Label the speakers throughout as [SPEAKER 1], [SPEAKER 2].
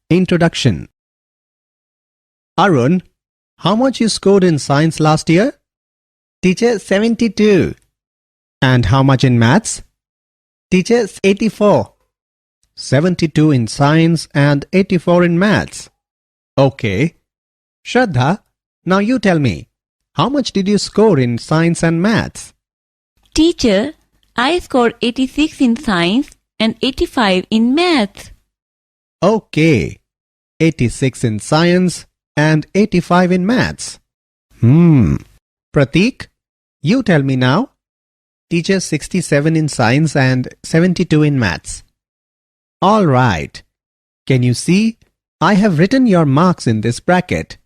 [SPEAKER 1] Introduction. Arun, how much you scored in science last year?
[SPEAKER 2] Teacher, 72.
[SPEAKER 1] And how much in maths?
[SPEAKER 2] Teacher, 84.
[SPEAKER 1] 72 in science and 84 in maths. Okay. Shraddha, now you tell me, how much did you score in science and maths?
[SPEAKER 3] Teacher, I scored 86 in science and 85 in maths.
[SPEAKER 1] Okay. 86 in science and 85 in maths. Pratik, you tell me now.
[SPEAKER 2] Teacher, 67 in science and 72 in maths.
[SPEAKER 1] All right. Can you see? I have written your marks in this bracket.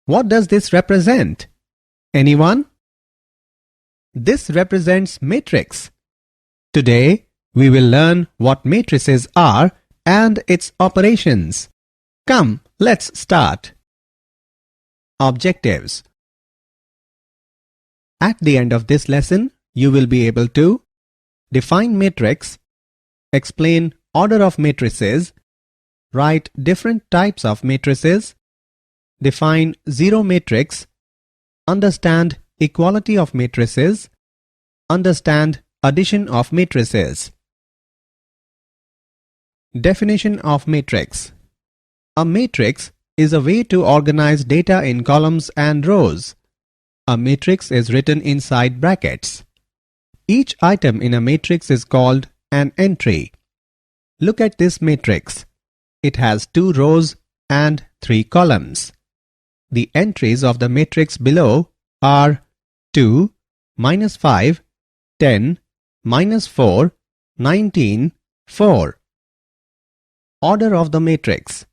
[SPEAKER 1] What does this represent? Anyone? This represents matrix. Today, we will learn what matrices are and its operations. Come, let's start. Objectives. At the end of this lesson, you will be able to define matrix, explain order of matrices, write different types of matrices, define zero matrix, understand equality of matrices, understand addition of matrices. Definition of matrix. A matrix is a way to organize data in columns and rows. A matrix is written inside brackets. Each item in a matrix is called an entry. Look at this matrix. It has 2 rows and 3 columns. The entries of the matrix below are 2, -5, 10, -4, 19, 4. Order of the matrix.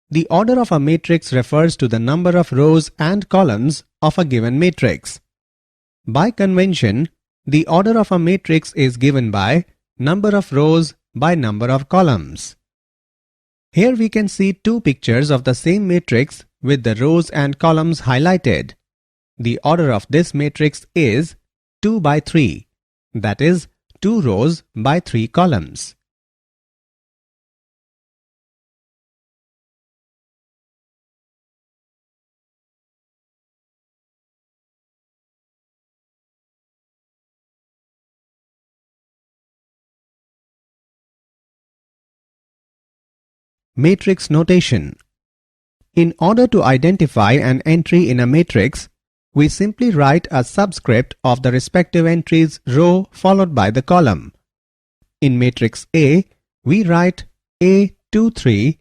[SPEAKER 1] The order of a matrix refers to the number of rows and columns of a given matrix. By convention, the order of a matrix is given by number of rows by number of columns. Here we can see 2 pictures of the same matrix with the rows and columns highlighted. The order of this matrix is 2 by 3, that is 2 rows by 3 columns. Matrix notation. In order to identify an entry in a matrix, we simply write a subscript of the respective entry's row followed by the column. In matrix A, we write A23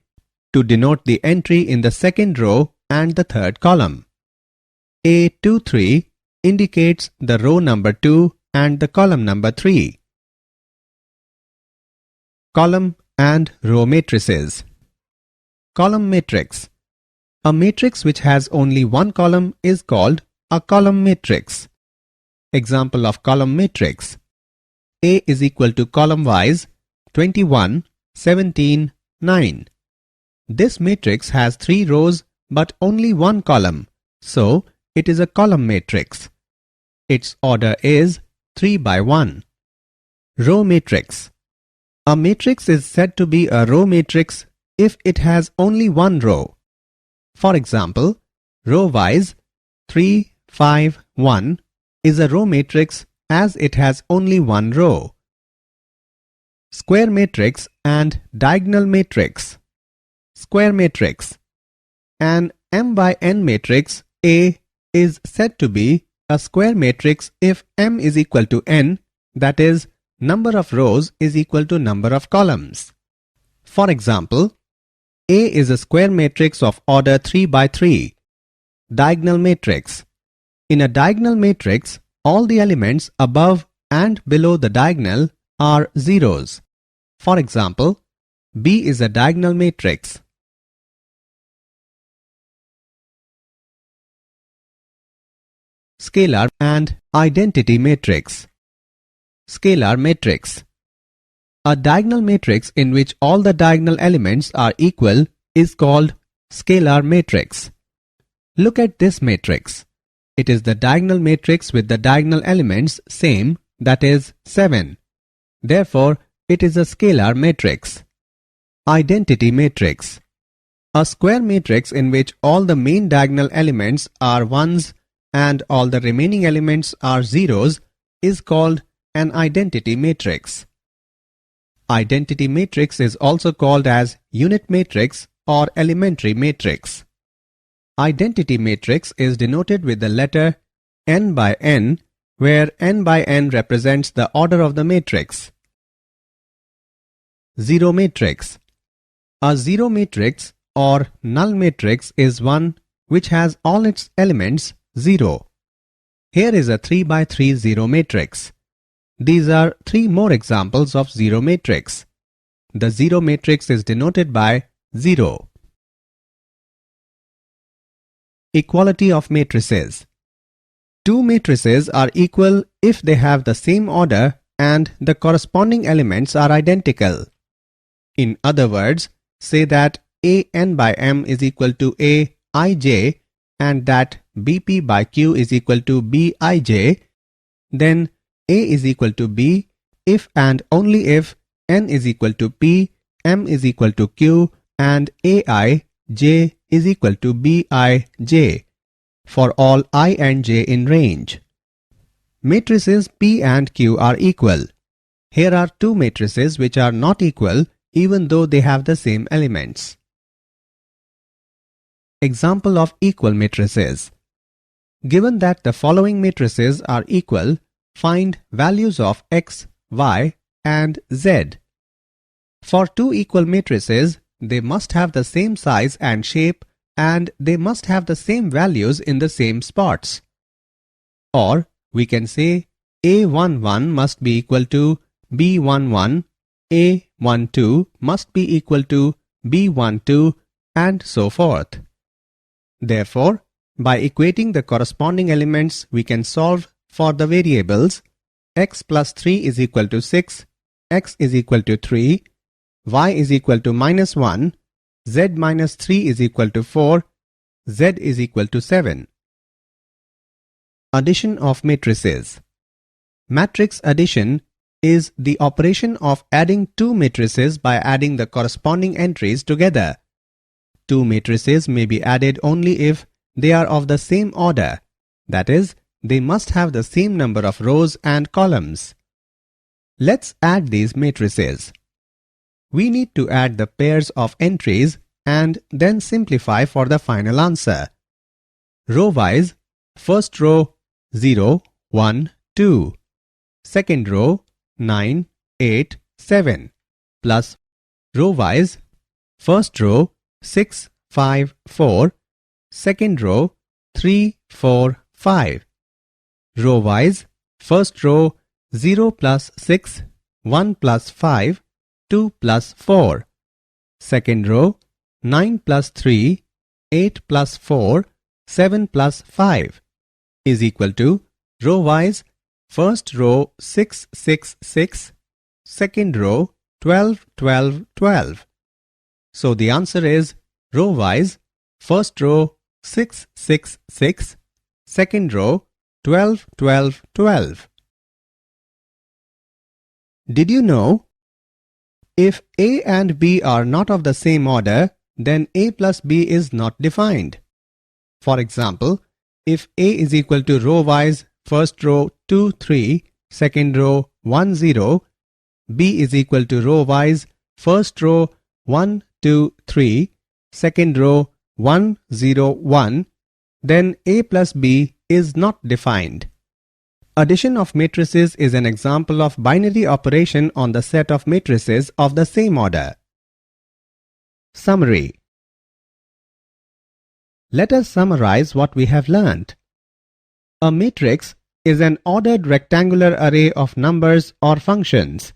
[SPEAKER 1] to denote the entry in the second row and the third column. A23 indicates the row number 2 and the column number 3. Column and row matrices. Column matrix. A matrix which has only one column is called a column matrix. Example of column matrix. A is equal to column wise 21, 17, 9. This matrix has 3 rows but only one column, so it is a column matrix. Its order is 3 by 1. Row matrix. A matrix is said to be a row matrix if it has only one row. For example, row-wise 3, 5, 1 is a row matrix as it has only one row. Square matrix and diagonal matrix. Square matrix. An m by n matrix A is said to be a square matrix if m is equal to n, that is, number of rows is equal to number of columns. For example, A is a square matrix of order 3 by 3. Diagonal matrix. In a diagonal matrix, all the elements above and below the diagonal are zeros. For example, B is a diagonal matrix. Scalar and identity matrix. Scalar matrix. A diagonal matrix in which all the diagonal elements are equal is called scalar matrix. Look at this matrix. It is the diagonal matrix with the diagonal elements same, that is 7. Therefore, it is a scalar matrix. Identity matrix. A square matrix in which all the main diagonal elements are ones and all the remaining elements are zeros is called an identity matrix. Identity matrix is also called as unit matrix or elementary matrix. Identity matrix is denoted with the letter n by n, where n by n represents the order of the matrix. Zero matrix. A zero matrix or null matrix is one which has all its elements 0. Here is a 3 by 3 zero matrix. These are 3 more examples of zero matrix. The zero matrix is denoted by 0. Equality of matrices. Two matrices are equal if they have the same order and the corresponding elements are identical. In other words, say that A n by m is equal to A ij and that BP by Q is equal to B ij, then A is equal to B if and only if n is equal to P, m is equal to Q and AI j is equal to Bij for all I and j in range. Matrices P and Q are equal. Here are two matrices which are not equal even though they have the same elements. Example of equal matrices. Given that the following matrices are equal, find values of x, y and z. For two equal matrices, they must have the same size and shape and they must have the same values in the same spots. Or we can say A11 must be equal to B11, A12 must be equal to B12 and so forth. Therefore, by equating the corresponding elements, we can solve for the variables x plus 3 is equal to 6, x is equal to 3, y is equal to minus 1, z minus 3 is equal to 4, z is equal to 7. Addition of matrices. Matrix addition is the operation of adding two matrices by adding the corresponding entries together. Two matrices may be added only if they are of the same order, that is, they must have the same number of rows and columns. Let's add these matrices. We need to add the pairs of entries and then simplify for the final answer. Row-wise, first row 0, 1, 2, second row 9, 8, 7, plus row-wise, first row 6, 5, 4, second row 3, 4, 5. Row-wise, first row 0 plus 6, 1 plus 5, 2 plus 4. Second row 9 plus 3, 8 plus 4, 7 plus 5 is equal to row-wise, first row 6, 6, 6, second row 12, 12, 12. So the answer is row-wise, first row 6, 6, 6, second row 12, 12, 12. Did you know? If A and B are not of the same order, then A plus B is not defined. For example, if A is equal to row-wise, first row 2, 3, second row 1, 0, B is equal to row-wise, first row 1, 2, 3, second row 1, 0, 1, then A plus B is not defined. Addition of matrices is an example of binary operation on the set of matrices of the same order. Summary. Let us summarize what we have learnt. A matrix is an ordered rectangular array of numbers or functions.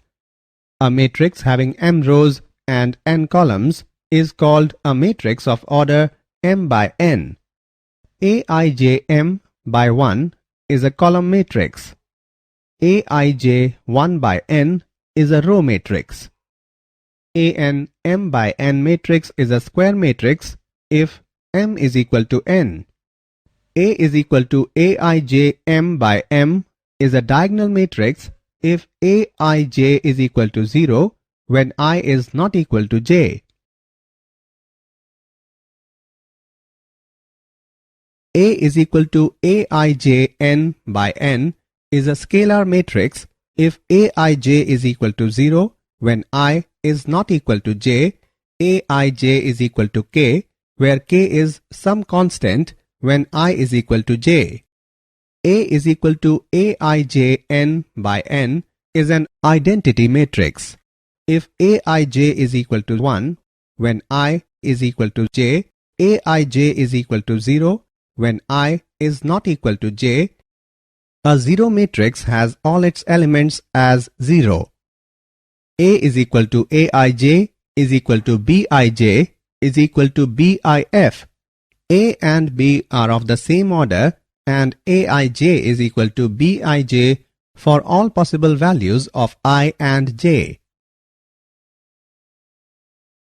[SPEAKER 1] A matrix having m rows and n columns is called a matrix of order m by n. Aij by 1 is a column matrix. Aij 1 by n is a row matrix. An m by n matrix is a square matrix if m is equal to n. A is equal to Aij m by m is a diagonal matrix if Aij is equal to 0 when I is not equal to j. A is equal to Aij n by n is a scalar matrix if Aij is equal to 0 when I is not equal to j, Aij is equal to k, where k is some constant when I is equal to j. A is equal to Aij n by n is an identity matrix. If Aij is equal to 1 when I is equal to j, Aij is equal to 0 when I is not equal to j, a zero matrix has all its elements as 0. A is equal to Aij is equal to Bij is equal to Bif. A and B are of the same order and Aij is equal to Bij for all possible values of I and j.